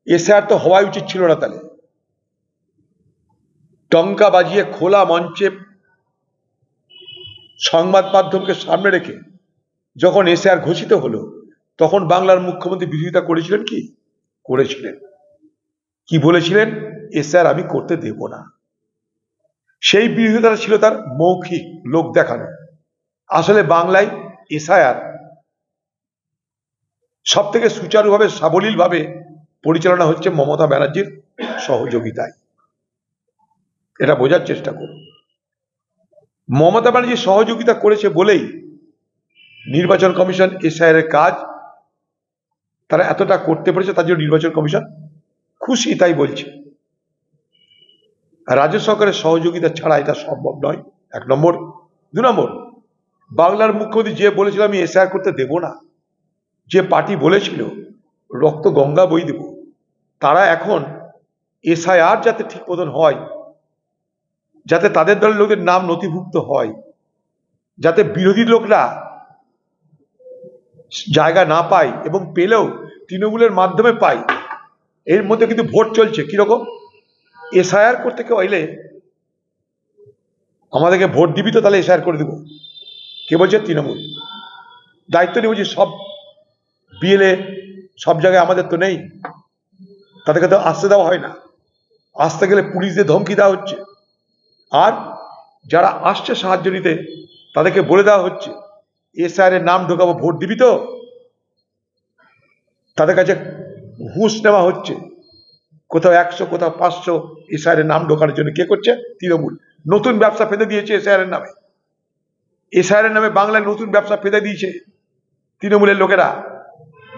SR তো হওয়াই উচিত ছিল না। তাহলে টঙ্কা বাজিয়ে খোলা মঞ্চে সংবাদ মাধ্যমকে সামনে রেখে যখন এসআর ঘোষিত হলো, তখন বাংলার মুখ্যমন্ত্রী বিরোধিতা করেছিলেন কি? করেছিলেন। কি বলেছিলেন? এসআর আমি করতে দেব না। সেই বিরোধিতা ছিল তার মৌখিক, লোক দেখানো। আসলে বাংলায় এসআইআর সব থেকে সুচারুভাবে, সাবলীলভাবে পরিচালনা হচ্ছে মমতা ব্যানার্জির সহযোগিতায়। এটা বোঝার চেষ্টা করুন। মমতা ব্যানার্জি সহযোগিতা করেছে বলেই নির্বাচন কমিশন এসআইআর এর কাজ তারা এতটা করতে পেরেছে, তার জন্য নির্বাচন কমিশন খুশি, তাই বলছে। রাজ্য সরকারের সহযোগিতা ছাড়া এটা সম্ভব নয়, এক নম্বর। দু নম্বর, বাংলার মুখ্যমন্ত্রী যে বলেছিল আমি এসআইআর করতে দেব না, যে পার্টি বলেছিল রক্ত গঙ্গা বই দেব, তারা এখন এসআইআর যাতে ঠিক মতন হয়, যাতে তাদের দলের লোকদের নাম নথিভুক্ত হয়, যাতে বিরোধী লোকরা জায়গা না পায় এবং পেলেও তৃণমূলের মাধ্যমে পায়, এর মধ্যে কিন্তু ভোট চলছে। কিরকম? এসআইআর করতে কেউ এলে আমাদেরকে ভোট দিবি তো, তাহলে এসআইআর করে দেবো। কে বলছে? তৃণমূল। দায়িত্ব নিয়ে বলছি, সব বিএলএ সব জায়গায় আমাদের তো নেই, তাদেরকে তো আসতে দেওয়া হয় না। আসতে গেলে পুলিশদের ধমকি দেওয়া হচ্ছে। আর যারা আসছে সাহায্য নিতে, তাদেরকে বলে দেওয়া হচ্ছে এসআইআর এর নাম ঢোকাবো, ভোট দিবি তো। তাদের কাছে ঘুষ নেওয়া হচ্ছে, কোথাও 100, কোথাও 500 এসআইআর এর নাম ঢোকানোর জন্য। কে করছে? তৃণমূল। নতুন ব্যবসা পেতে দিয়েছে এসআইআর এর নামে। এসআইআর এর নামে বাংলায় নতুন ব্যবসা পেতে দিয়েছে তৃণমূলের লোকেরা।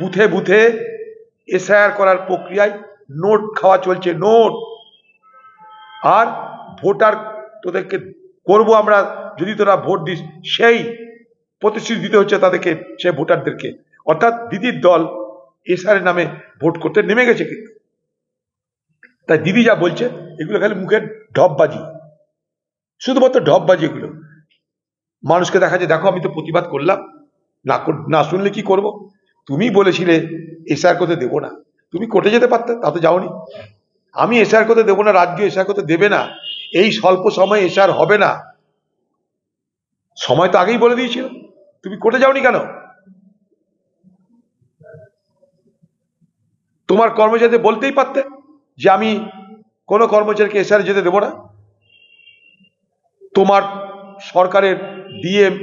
বুথে বুথে এসআইআর করার প্রক্রিয়ায় নোট খাওয়া চলছে, নোট। আর ভোটার তোদেরকে করবো আমরা যদি তোরা ভোট দিস, সেই প্রতিশ্রুতি দিতে হচ্ছে তাদেরকে, সেই ভোটারদেরকে। অর্থাৎ দিদির দল এসআইআর এর নামে ভোট করতে নেমে গেছে। কিন্তু তাই দিদি যা বলছে এগুলো খালি মুখের ঢপবাজি, শুধুমাত্র ঢপবাজি। এগুলো মানুষকে দেখা যায়, দেখো আমি তো প্রতিবাদ করলাম, না শুনলে কি করব? তুমি বলেছিলে এসআইআর করতে দেবো না, তুমি কোর্টে যেতে পারতে, তা তো যাওনি। আমি এসআইআর করতে দেবো না, রাজ্য এসআইআর করতে দেবে না, এই স্বল্প সময়ে এসআইআর হবে না, সময় তো আগেই বলে দিয়েছিল, তুমি কোর্টে যাওনি কেন? তোমার কর্মচারীদের বলতেই পারতে যে আমি কোনো কর্মচারীকে এসআইআর যেতে দেবো না। তোমার সরকারের ডিএম,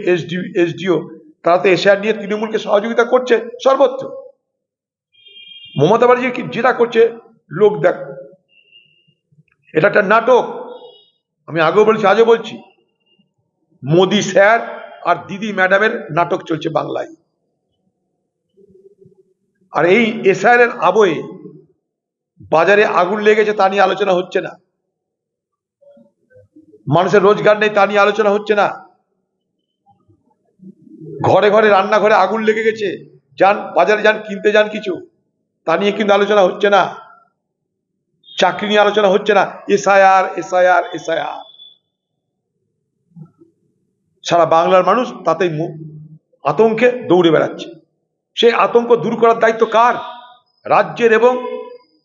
এসডিও তারা তো এসআইআর নিয়ে তৃণমূলকে সহযোগিতা করছে সর্বত্র। মমতা ব্যানার্জি যেটা করছে, লোক দেখ, এটা একটা নাটক। আমি আগেও বলছি, আজও বলছি, মোদি স্যার আর দিদি ম্যাডামের নাটক চলছে বাংলায়। আর এই এসআইআর এর আবহে বাজারে আগুন লেগেছে, তা নিয়ে আলোচনা হচ্ছে না। মানুষের রোজগার নেই, তা নিয়ে আলোচনা হচ্ছে না। ঘরে ঘরে রান্নাঘরে আগুন লেগে গেছে, যান বাজারে যান, কিনতে যান কিছু, তা নিয়ে কিন্তু আলোচনা হচ্ছে না। চাকরি নিয়ে আলোচনা হচ্ছে না। SIR, SIR, SIR. সারা বাংলার মানুষ তাতেই আতঙ্কে দৌড়ে বেড়াচ্ছে। সেই আতঙ্ক দূর করার দায়িত্ব কার? রাজ্যের এবং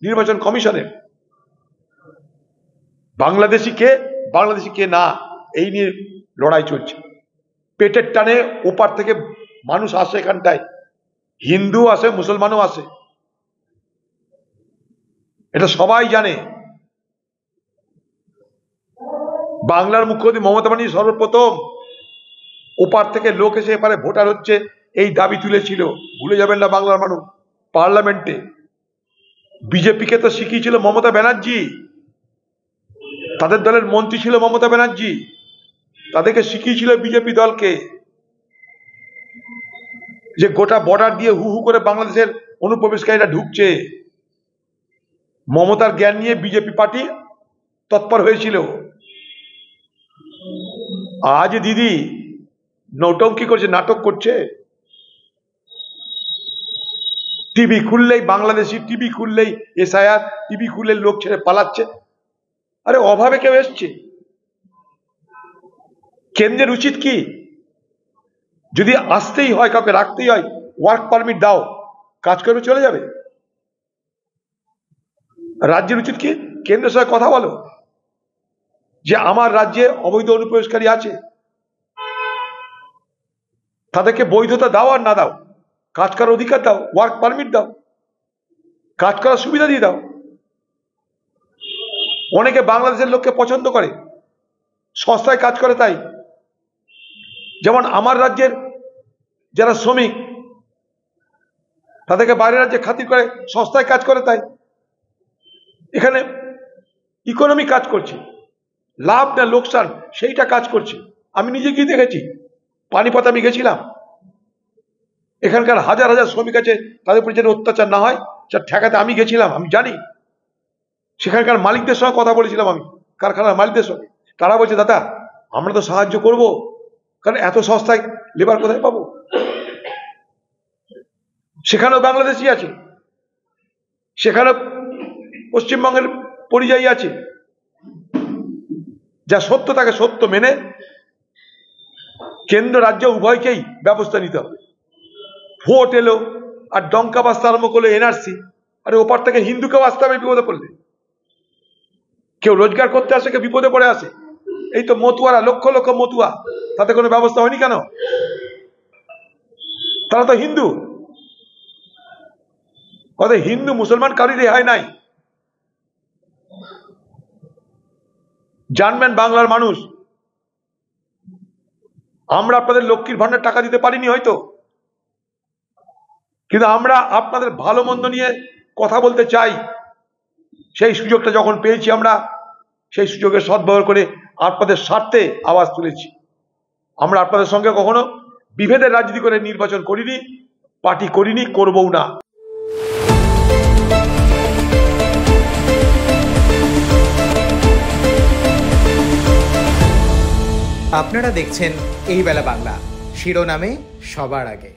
নির্বাচন কমিশনের। বাংলাদেশি কে, বাংলাদেশি কে না, এই নিয়ে লড়াই চলছে। পেটের টানে ওপার থেকে মানুষ আসে এখানটায়, হিন্দু আসে, মুসলমানও আসে, এটা সবাই জানে। বাংলার মুখ্যমন্ত্রী মমতা ব্যানার্জি সর্বপ্রথম ওপার থেকে লোক এসে এপারে ভোটার হচ্ছে, এই দাবি তুলেছিল। ভুলে যাবেন না বাংলার মানুষ। পার্লামেন্টে বিজেপিকে তো শিখিয়েছিল মমতা ব্যানার্জি, তাদের দলের মন্ত্রী ছিল মমতা ব্যানার্জি, তাদেরকে শিখিয়েছিল বিজেপি দলকে যে গোটা বর্ডার দিয়ে হু হু করে বাংলাদেশের অনুপ্রবেশকারীরা ঢুকছে। মমতার জ্ঞান নিয়ে বিজেপি পার্টি তৎপর হয়েছিল। আজ দিদি নৌটঙ্কি করছে, নাটক করছে। টিভি খুললেই বাংলাদেশি, টিভি খুললেই এসআইআর, টিভি খুললে লোক ছেড়ে পালাচ্ছে। আরে অভাবে কেউ এসছে? কেন্দ্রের উচিত কি, যদি আসতেই হয়, কাউকে রাখতেই হয়, ওয়ার্ক পারমিট দাও, কাজ করবে, চলে যাবে। রাজ্যের উচিত কি কেন্দ্রের সঙ্গে কথা বলো যে আমার রাজ্যে অবৈধ অনুপ্রবেশকারী আছে, তাদেরকে বৈধতা দাও আর না দাও, কাজ করার অধিকার দাও, ওয়ার্ক পারমিট দাও, কাজ করার সুবিধা দিয়ে দাও। অনেকে বাংলাদেশের লোককে পছন্দ করে, সস্তায় কাজ করে তাই। যেমন আমার রাজ্যের যারা শ্রমিক তাদেরকে বাইরের রাজ্যে খাতির করে, সস্তায় কাজ করে তাই। এখানে ইকোনমি কাজ করছে, লাভ না লোকসান সেইটা কাজ করছে। আমি নিজে গিয়ে দেখেছি, পানিপথ আমি গেছিলাম, এখানকার হাজার হাজার শ্রমিক আছে, তাদের উপর যেন অত্যাচার না হয় সেটা ঠেকাতে আমি গেছিলাম, আমি জানি। সেখানকার মালিকদের সঙ্গে কথা বলেছিলাম আমি, কারখানার মালিকদের সঙ্গে। তারা বলছে দাদা আমরা তো সাহায্য করব, কারণ এত সস্তায় লেবার কোথায় পাবো। সেখানেও বাংলাদেশি আছে, সেখানেও পশ্চিমবঙ্গের পরিযায়ী আছে। যা সত্য তাকে সত্য মেনে কেন্দ্র রাজ্য উভয়কেই ব্যবস্থা নিতে হবে। ভোট এলো আর ডঙ্কা বাজতে আরম্ভ করলো এনআরসি, আরে ওপার থেকে হিন্দুকেও আসতে হবে বিপদে পড়লে। কেউ রোজগার করতে আসে, কেউ বিপদে পড়ে আসে। এই তো মতুয়ারা, লক্ষ লক্ষ মতুয়া, তাতে কোনো ব্যবস্থা হয়নি কেন? তারা তো হিন্দু। অতএব হিন্দু মুসলমান কারোর রেহাই নাই। জানবেন বাংলার মানুষ, আমরা আপনাদের লক্ষ্মীর ভান্ডার টাকা দিতে পারিনি হয়তো, কিন্তু আমরা আপনাদের ভালো মন্দ নিয়ে কথা বলতে চাই। সেই সুযোগটা যখন পেয়েছি আমরা সেই সুযোগের সদ্ব্যবহার করে আপনাদের স্বার্থে আওয়াজ তুলেছি। আমরা আপনাদের সঙ্গে কখনো বিভেদের রাজনীতি করে নির্বাচন করিনি, পার্টি করিনি, করবও না। আপনারা দেখছেন এই বেলা বাংলা, শিরোনামে সবার আগে।